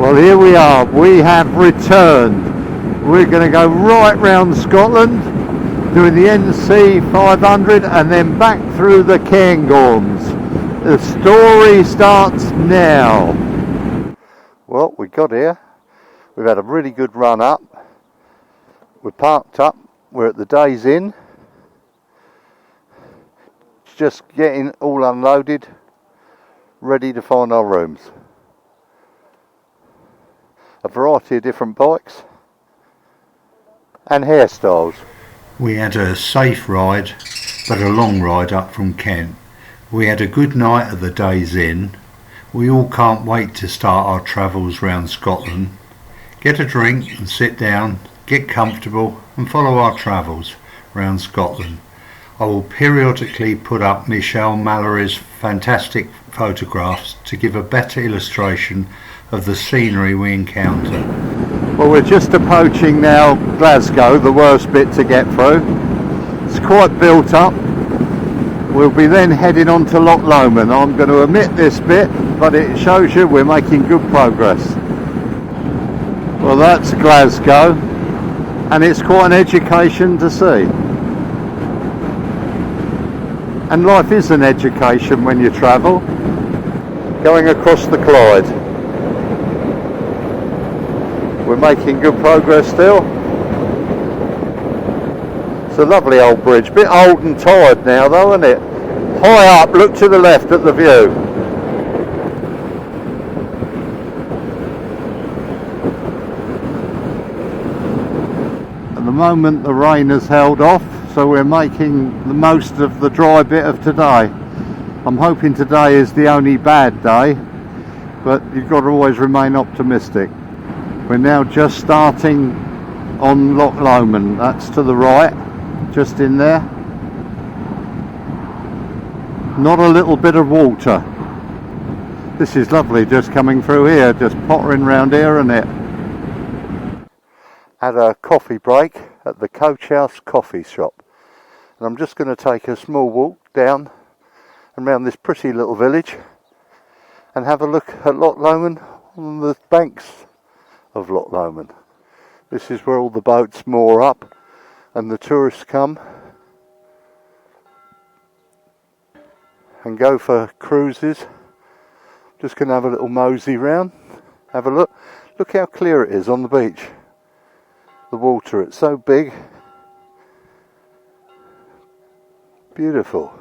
Well, here we are. We have returned. We're going to go right round Scotland, doing the NC500 and then back through the Cairngorms. The story starts now. Well, we got here. We've had a really good run up. We're parked up. We're at the Days Inn. Just getting all unloaded, ready to find our rooms. A variety of different bikes and hairstyles. We had a safe ride, but a long ride up from Kent. We had a good night at the Days Inn. We all can't wait to start our travels round Scotland. Get a drink and sit down, get comfortable and follow our travels round Scotland. I will periodically put up Michelle Mallory's fantastic photographs to give a better illustration of the scenery we encounter. Well, we're just approaching now Glasgow, the worst bit to get through. It's quite built up. We'll be then heading on to Loch Lomond. I'm going to omit this bit, but it shows you we're making good progress. Well, that's Glasgow, and it's quite an education to see. And life is an education when you travel. Going across the Clyde. We're making good progress still. It's a lovely old bridge, bit old and tired now though, isn't it? High up, look to the left at the view. At the moment the rain has held off, so we're making the most of the dry bit of today. I'm hoping today is the only bad day, but you've got to always remain optimistic. We're now just starting on Loch Lomond. That's to the right, just in there. Not a little bit of water. This is lovely just coming through here, just pottering round here, isn't it? Had a coffee break at the Coach House coffee shop. And I'm just going to take a small walk down and round this pretty little village and have a look at Loch Lomond on the banks of Loch Lomond. This is where all the boats moor up and the tourists come and go for cruises. Just going to have a little mosey round, have a look. Look how clear it is on the beach. The water, it's so big. Beautiful.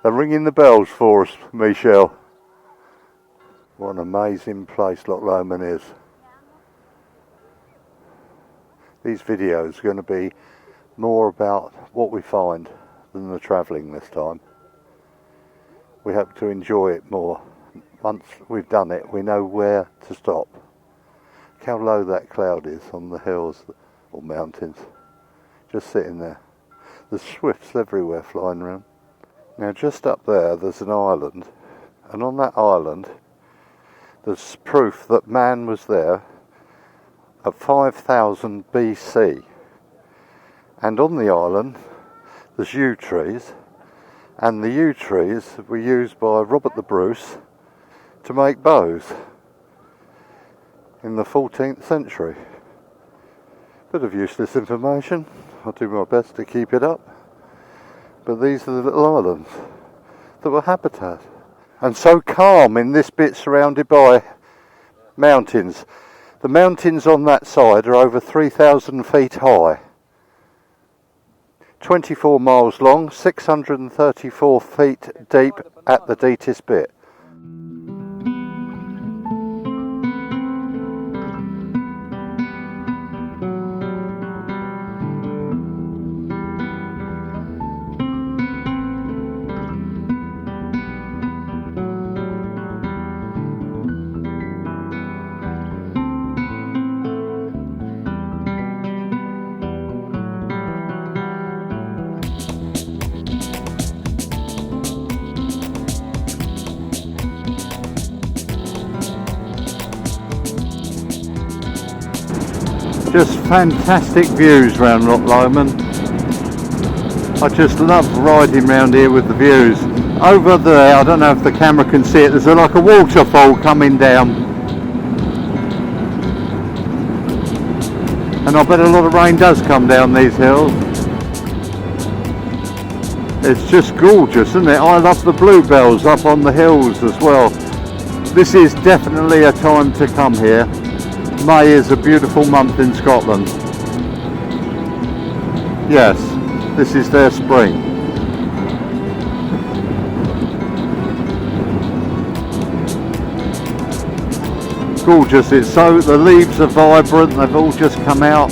They're ringing the bells for us, Michelle. What an amazing place Loch Lomond is. These videos are going to be more about what we find than the travelling this time. We hope to enjoy it more. Once we've done it, we know where to stop. Look how low that cloud is on the hills or mountains. Just sitting there. There's swifts everywhere flying around. Now just up there there's an island, and on that island there's proof that man was there at 5000 BC. And on the island there's yew trees, and the yew trees were used by Robert the Bruce to make bows in the 14th century. Bit of useless information, I'll do my best to keep it up. But these are the little islands that were habitat. And so calm in this bit surrounded by mountains. The mountains on that side are over 3,000 feet high. 24 miles long, 634 feet deep at the deepest bit. Just fantastic views round Loch Lomond. I just love riding round here with the views. Over there, I don't know if the camera can see it, there's like a waterfall coming down. And I bet a lot of rain does come down these hills. It's just gorgeous, isn't it? I love the bluebells up on the hills as well. This is definitely a time to come here. May is a beautiful month in Scotland. Yes, this is their spring. Gorgeous, it's so, the leaves are vibrant, they've all just come out.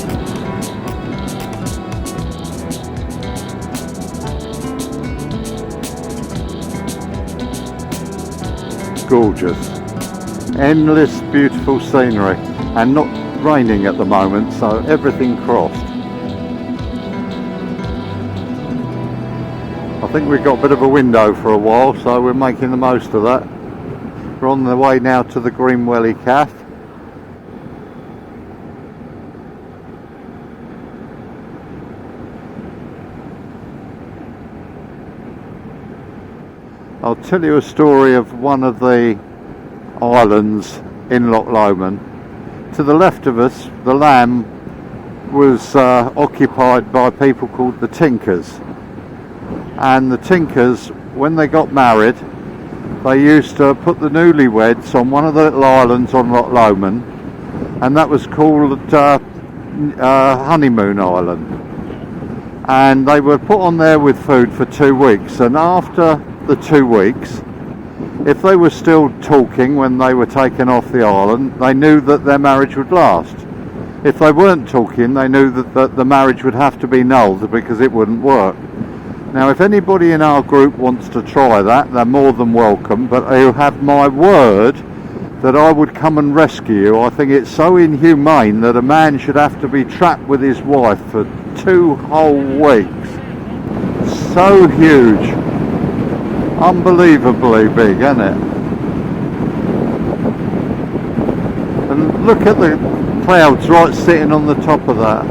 Gorgeous, endless beautiful scenery, and not raining at the moment, so everything crossed. I think we've got a bit of a window for a while, so we're making the most of that. We're on the way now to the Greenwelly Cafe. I'll tell you a story of one of the islands in Loch Lomond. To the left of us, the Lamb was occupied by people called the Tinkers. And the Tinkers, when they got married, they used to put the newlyweds on one of the little islands on Loch Lomond, and that was called Honeymoon Island. And they were put on there with food for 2 weeks, and after the 2 weeks, if they were still talking when they were taken off the island, they knew that their marriage would last. If they weren't talking, they knew that the marriage would have to be nulled because it wouldn't work. Now, if anybody in our group wants to try that, they're more than welcome, but you have my word that I would come and rescue you. I think it's so inhumane that a man should have to be trapped with his wife for 2 whole weeks. So huge. Unbelievably big, isn't it? And look at the clouds right sitting on the top of that.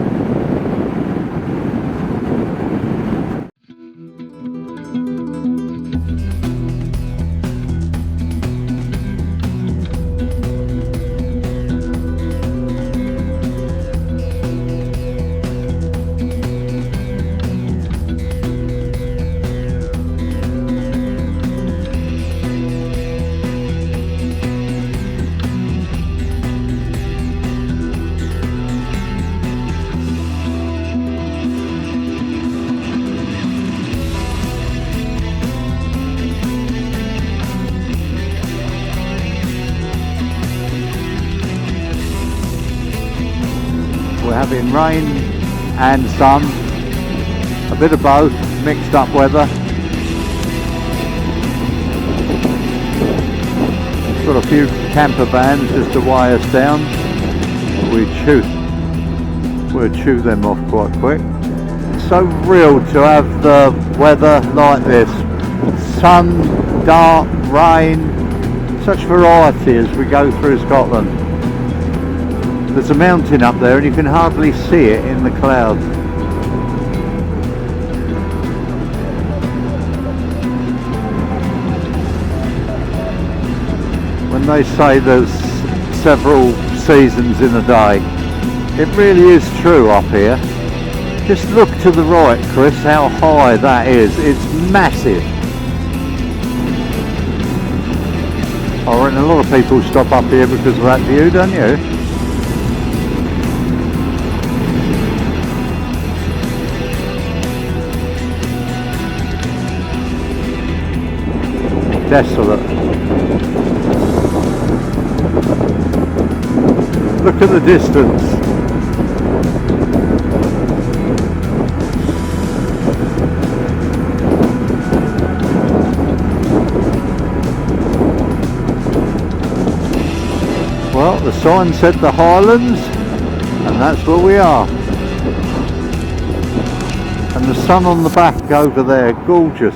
We're having rain and sun, a bit of both, mixed up weather. Got a few camper vans just to weigh us down. We'll chew them off quite quick. It's so real to have the weather like this. Sun, dark, rain, such variety as we go through Scotland. There's a mountain up there and you can hardly see it in the clouds. When they say there's several seasons in a day, it really is true up here. Just look to the right, Chris, how high that is. It's massive. I reckon a lot of people stop up here because of that view, don't you? Desolate. Look at the distance. Well, the sign said the Highlands, and that's where we are. And the sun on the back over there, gorgeous.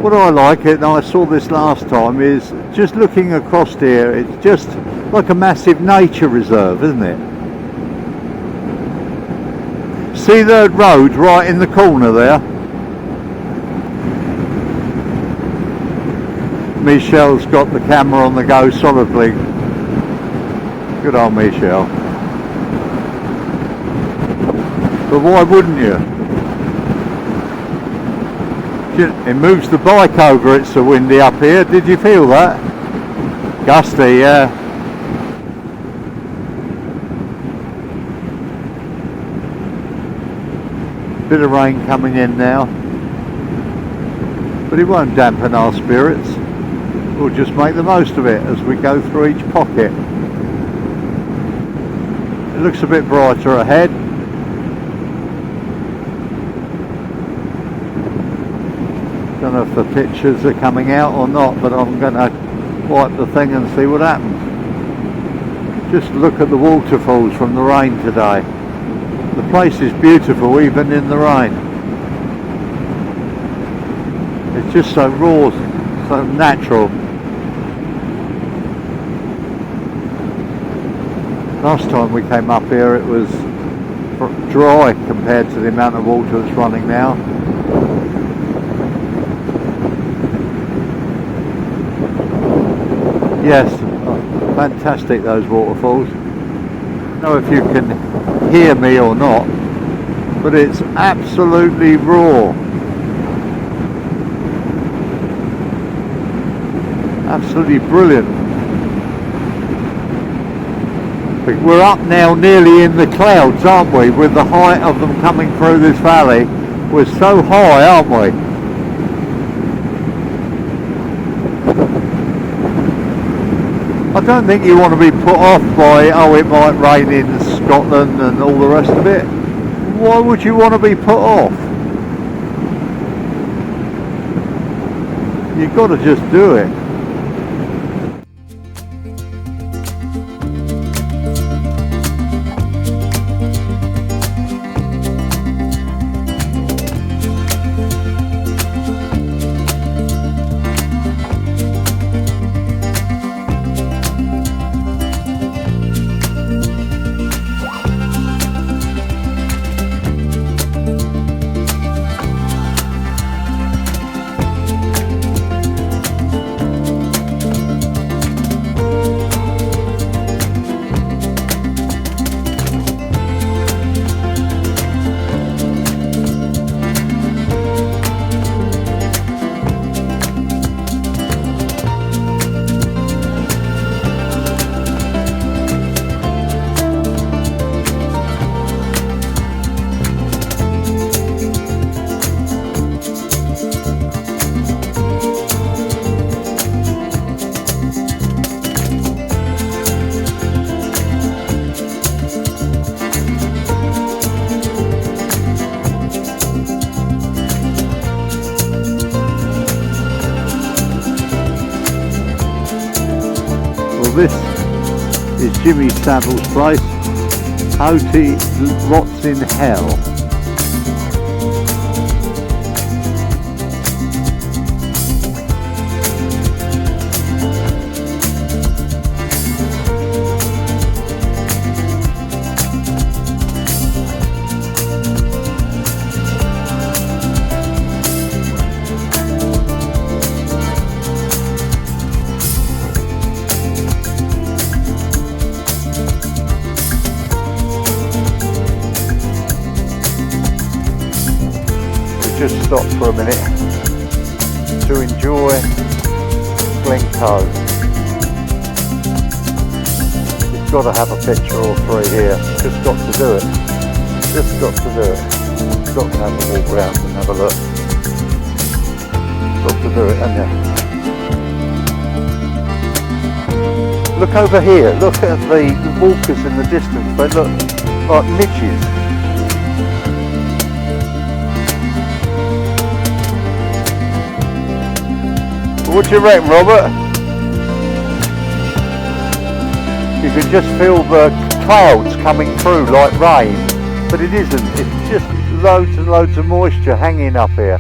What I like, and I saw this last time, is just looking across here, it's just Like a massive nature reserve, isn't it? See the road right in the corner there? Michelle's got the camera on the go solidly. Good old Michelle. But why wouldn't you? It moves the bike over, it's so windy up here. Did you feel that? Gusty, yeah. Bit of rain coming in now. But it won't dampen our spirits. We'll just make the most of it as we go through each pocket. It looks a bit brighter ahead. Don't know if the pictures are coming out or not, but I'm going to wipe the thing and see what happens. Just look at the waterfalls from the rain today. The place is beautiful even in the rain. It's just so raw, so natural. Last time we came up here it was dry compared to the amount of water that's running now. Yes, fantastic those waterfalls. I don't know if you can hear me or not, but it's absolutely raw. Absolutely brilliant. We're up now nearly in the clouds, aren't we, with the height of them coming through this valley. We're so high, aren't we? I don't think you want to be put off by, oh, it might rain in Scotland and all the rest of it. Why would you want to be put off? You've got to just do it. This is Jimmy Savile's place, Hoti Rots in Hell. Just stop for a minute to enjoy Glencoe. You've got to have a picture or three here. Just got to do it. Just got to do it. Got to have a walk round and have a look. Got to do it, haven't you? Look over here. Look at the walkers in the distance. They look like midges. What do you reckon, Robert? You can just feel the clouds coming through like rain, but it isn't. It's just loads and loads of moisture hanging up here.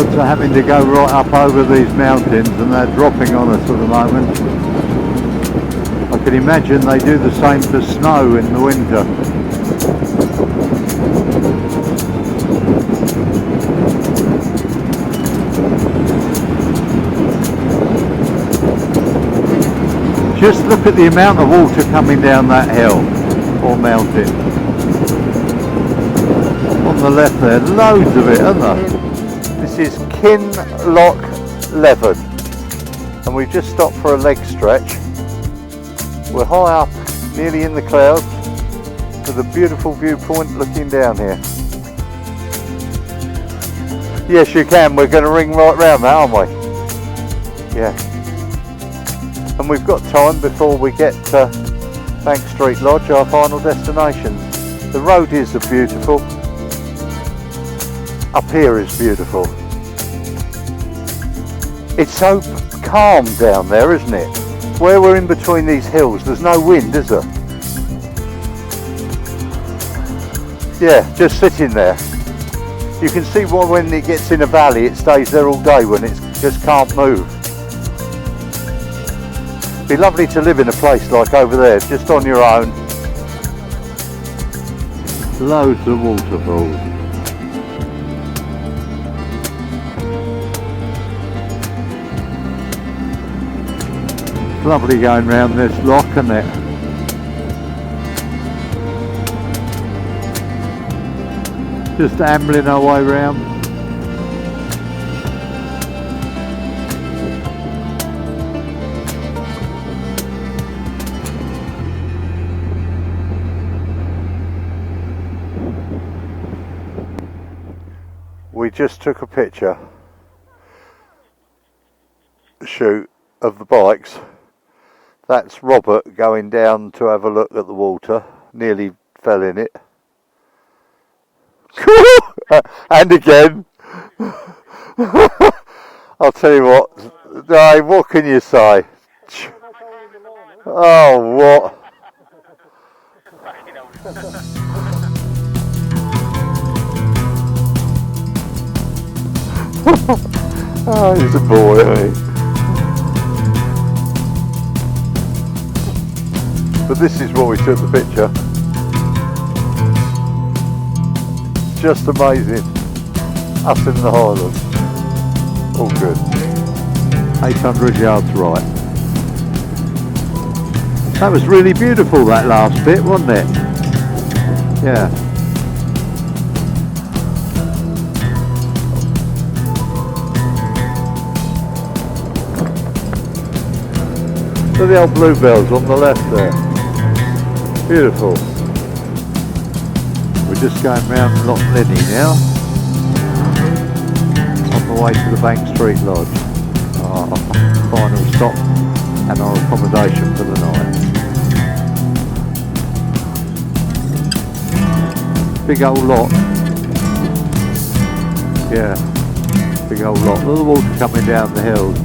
clouds are having to go right up over these mountains and they're dropping on us at the moment. I can imagine they do the same for snow in the winter. Just look at the amount of water coming down that hill or mountain. On the left there, loads of it, aren't there? This is Loch Lomond, and we've just stopped for a leg stretch. We're high up, nearly in the clouds, with a beautiful viewpoint looking down here. Yes, you can. We're going to ring right round that, aren't we? Yeah. And we've got time before we get to Bank Street Lodge, our final destination. The road is beautiful. Up here is beautiful. It's so calm down there, isn't it? Where we're in between these hills, there's no wind, is there? Yeah, just sitting there. You can see why when it gets in a valley, it stays there all day when it just can't move. It'd be lovely to live in a place like over there, just on your own. Loads of waterfalls. It's lovely going round this loch, isn't it? Just ambling our way round. We just took a picture shoot of the bikes. That's Robert going down to have a look at the water, nearly fell in it. And again. I'll tell you what, Dave, what can you say? Oh, what? Oh, he's a boy, isn't he? But this is what we took the picture. Just amazing. Us in the Highlands. All good. 800 yards right. That was really beautiful, that last bit, wasn't it? Yeah. Look at the old bluebells on the left there. Beautiful. We're just going round Loch now, on the way to the Bank Street Lodge, our final stop and our accommodation for the night. Big old Loch. Yeah, big old Loch. Look at the water coming down the hills.